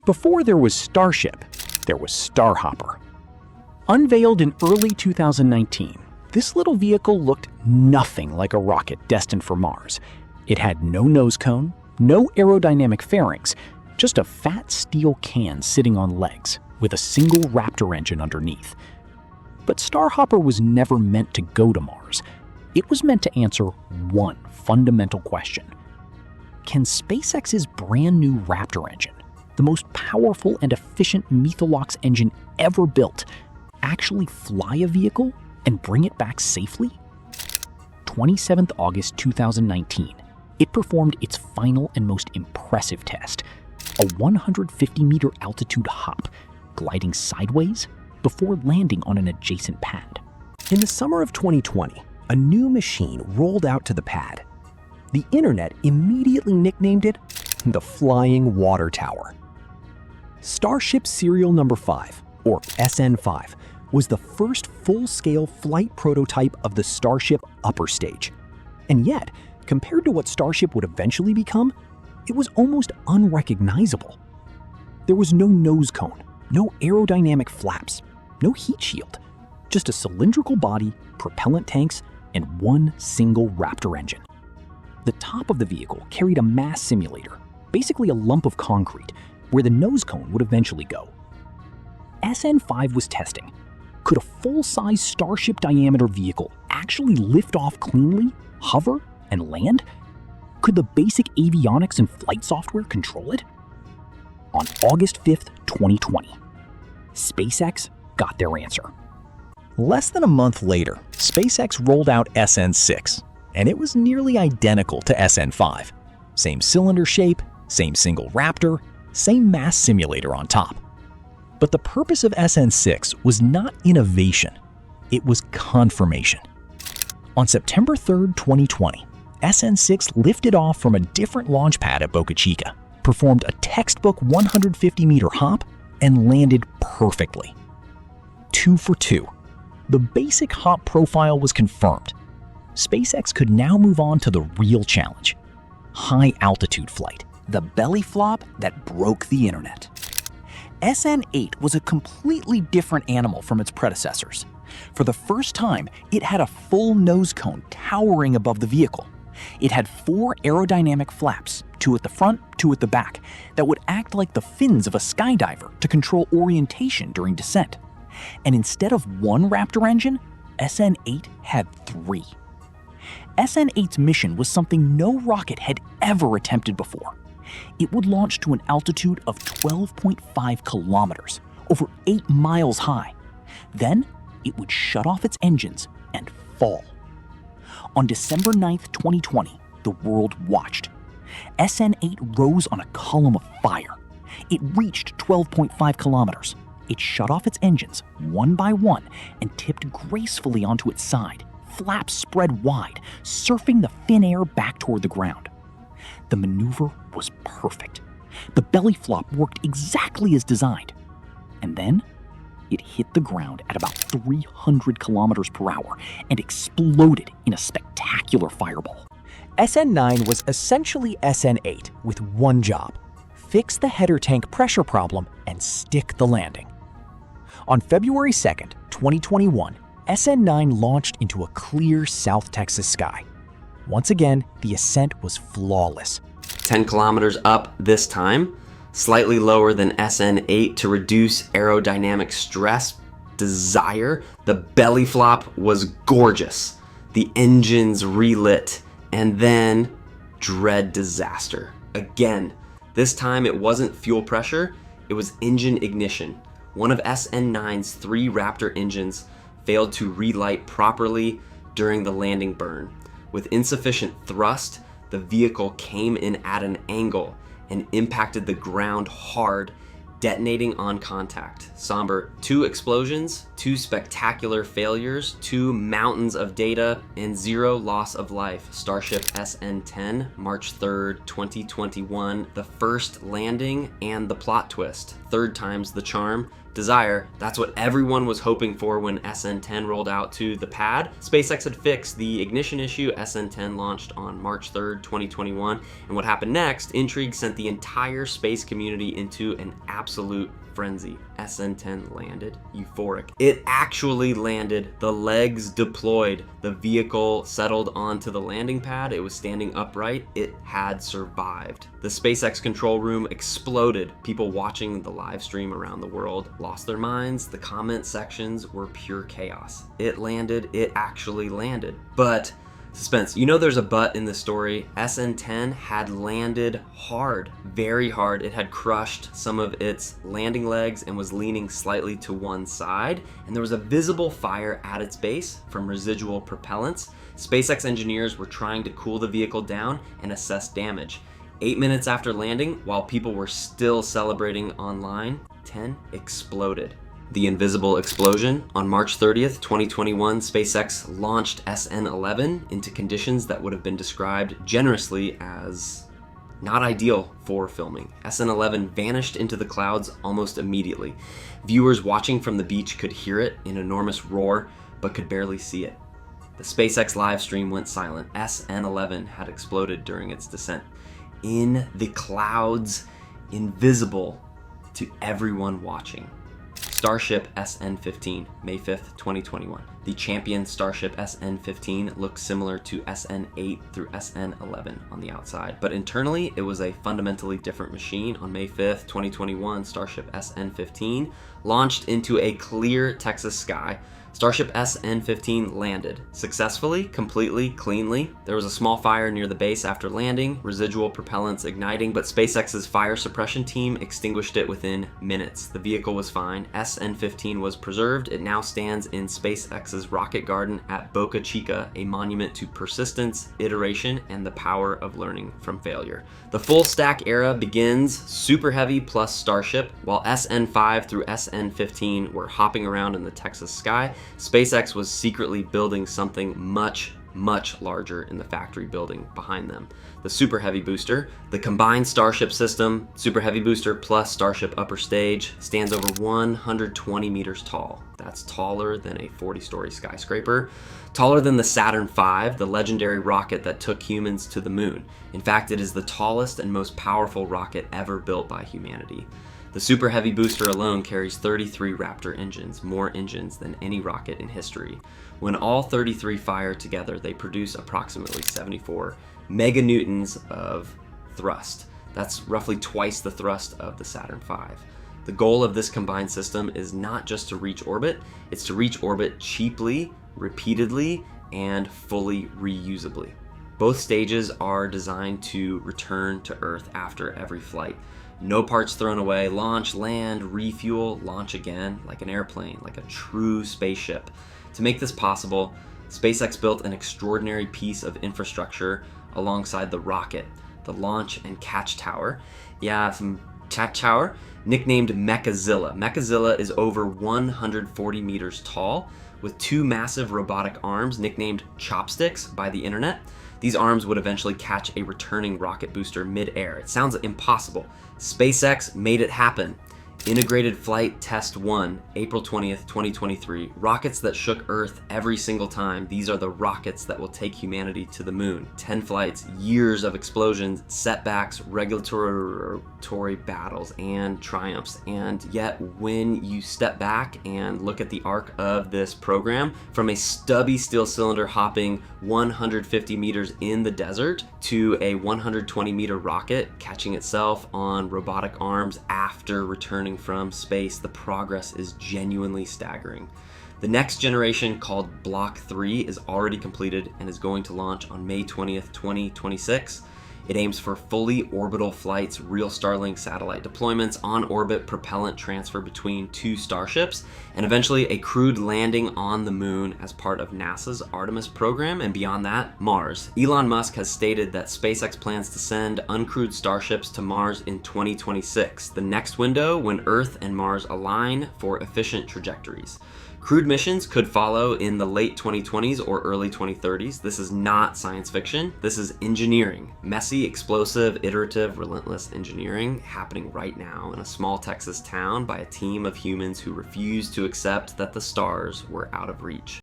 Before there was Starship, there was Starhopper. Unveiled in early 2019, this little vehicle looked nothing like a rocket destined for Mars. It had no nose cone, no aerodynamic fairings, just a fat steel can sitting on legs with a single Raptor engine underneath. But Starhopper was never meant to go to Mars. It was meant to answer one fundamental question. Can SpaceX's brand new Raptor engine, the most powerful and efficient Methalox engine ever built, actually fly a vehicle and bring it back safely? 27th August 2019, it performed its final and most impressive test, a 150-meter altitude hop, gliding sideways before landing on an adjacent pad. In the summer of 2020, a new machine rolled out to the pad. The internet immediately nicknamed it the Flying Water Tower. Starship Serial Number 5, or SN5, was the first full-scale flight prototype of the Starship upper stage. And yet, compared to what Starship would eventually become, it was almost unrecognizable. There was no nose cone, no aerodynamic flaps, no heat shield, just a cylindrical body, propellant tanks, and one single Raptor engine. The top of the vehicle carried a mass simulator, basically a lump of concrete, where the nose cone would eventually go. SN5 was testing. Could a full-size Starship diameter vehicle actually lift off cleanly, hover, and land? Could the basic avionics and flight software control it? On August 5th, 2020, SpaceX got their answer. Less than a month later, SpaceX rolled out SN6, and it was nearly identical to SN5. Same cylinder shape, same single Raptor, same mass simulator on top. But the purpose of SN6 was not innovation, it was confirmation. On September 3rd, 2020, SN6 lifted off from a different launch pad at Boca Chica, performed a textbook 150-meter hop, and landed perfectly. 2 for 2. The basic hop profile was confirmed. SpaceX could now move on to the real challenge: high-altitude flight. The belly flop that broke the internet. SN8 was a completely different animal from its predecessors. For the first time, it had a full nose cone towering above the vehicle. It had 4 aerodynamic flaps, 2 at the front, 2 at the back, that would act like the fins of a skydiver to control orientation during descent. And instead of 1 Raptor engine, SN8 had 3. SN8's mission was something no rocket had ever attempted before. It would launch to an altitude of 12.5 kilometers, over 8 miles high. Then, it would shut off its engines and fall. On December 9th, 2020, the world watched. SN8 rose on a column of fire. It reached 12.5 kilometers. It shut off its engines one by one and tipped gracefully onto its side, flaps spread wide, surfing the thin air back toward the ground. The maneuver was perfect. The belly flop worked exactly as designed. And then, it hit the ground at about 300 kilometers per hour and exploded in a spectacular fireball. SN9 was essentially SN8 with one job: fix the header tank pressure problem and stick the landing. On February 2nd, 2021, SN9 launched into a clear South Texas sky. Once again, the ascent was flawless. 10 kilometers up this time, slightly lower than SN8 to reduce aerodynamic stress. Desire. The belly flop was gorgeous. The engines relit, and then dread disaster. Again, this time it wasn't fuel pressure, it was engine ignition. One of SN9's 3 Raptor engines failed to relight properly during the landing burn. With insufficient thrust, the vehicle came in at an angle and impacted the ground hard, detonating on contact. Somber: 2 explosions, 2 spectacular failures, 2 mountains of data, and 0 loss of life. Starship SN10, March 3rd, 2021. The first landing and the plot twist. 3rd time's the charm. Desire. That's what everyone was hoping for when SN10 rolled out to the pad. SpaceX had fixed the ignition issue. SN10 launched on March 3rd, 2021. And what happened next, intrigue sent the entire space community into an absolute frenzy. SN10 landed, euphoric. It actually landed, the legs deployed, the vehicle settled onto the landing pad, it was standing upright, it had survived. The SpaceX control room exploded. People watching the live stream around the world lost their minds. The comment sections were pure chaos. It landed, it actually landed. But suspense. You know there's a but in the story. SN10 had landed hard, very hard. It had crushed some of its landing legs and was leaning slightly to one side, and there was a visible fire at its base from residual propellants. SpaceX engineers were trying to cool the vehicle down and assess damage. 8 minutes after landing, while people were still celebrating online, 10 exploded. The invisible explosion. On March 30th, 2021, SpaceX launched SN11 into conditions that would have been described generously as not ideal for filming. SN11 vanished into the clouds almost immediately. Viewers watching from the beach could hear it, an enormous roar, but could barely see it. The SpaceX live stream went silent. SN11 had exploded during its descent. In the clouds, invisible to everyone watching. Starship SN15, May 5th, 2021. The champion Starship SN15 looks similar to SN8 through SN11 on the outside, but internally it was a fundamentally different machine. On May 5th, 2021, Starship SN15 launched into a clear Texas sky. Starship SN15 landed successfully, completely, cleanly. There was a small fire near the base after landing, residual propellants igniting, but SpaceX's fire suppression team extinguished it within minutes. The vehicle was fine. SN15 was preserved. It now stands in SpaceX's rocket garden at Boca Chica, a monument to persistence, iteration, and the power of learning from failure. The full stack era begins Super Heavy plus Starship, while SN5 through SN15 were hopping around in the Texas sky. SpaceX was secretly building something much larger in the factory building behind them. The Super Heavy booster, the combined Starship system, Super Heavy booster plus Starship upper stage, stands over 120 meters tall. That's taller than a 40-story skyscraper, taller than the Saturn V, the legendary rocket that took humans to the moon. In fact, it is the tallest and most powerful rocket ever built by humanity. The Super Heavy booster alone carries 33 Raptor engines, more engines than any rocket in history. When all 33 fire together, they produce approximately 74 meganewtons of thrust. That's roughly twice the thrust of the Saturn V. The goal of this combined system is not just to reach orbit, it's to reach orbit cheaply, repeatedly, and fully reusably. Both stages are designed to return to Earth after every flight. No parts thrown away, launch, land, refuel, launch again, like an airplane, like a true spaceship. To make this possible, SpaceX built an extraordinary piece of infrastructure alongside the rocket, the launch and catch tower. Yeah, some catch tower, nicknamed Mechazilla. Mechazilla is over 140 meters tall, with two massive robotic arms nicknamed chopsticks by the internet. These arms would eventually catch a returning rocket booster mid-air. It sounds impossible. SpaceX made it happen. Integrated Flight Test 1, April 20th, 2023. Rockets that shook Earth every single time. These are the rockets that will take humanity to the moon. 10 flights, years of explosions, setbacks, regulatory battles, and triumphs. And yet, when you step back and look at the arc of this program, from a stubby steel cylinder hopping 150 meters in the desert to a 120-meter rocket catching itself on robotic arms after returning from space, the progress is genuinely staggering. The next generation, called Block 3, is already completed and is going to launch on May 20th, 2026. It aims for fully orbital flights, real Starlink satellite deployments, on-orbit propellant transfer between two Starships, and eventually a crewed landing on the moon as part of NASA's Artemis program, and beyond that, Mars. Elon Musk has stated that SpaceX plans to send uncrewed Starships to Mars in 2026, the next window when Earth and Mars align for efficient trajectories. Crewed missions could follow in the late 2020s or early 2030s. This is not science fiction. This is engineering. Messy, explosive, iterative, relentless engineering happening right now in a small Texas town by a team of humans who refuse to accept that the stars were out of reach.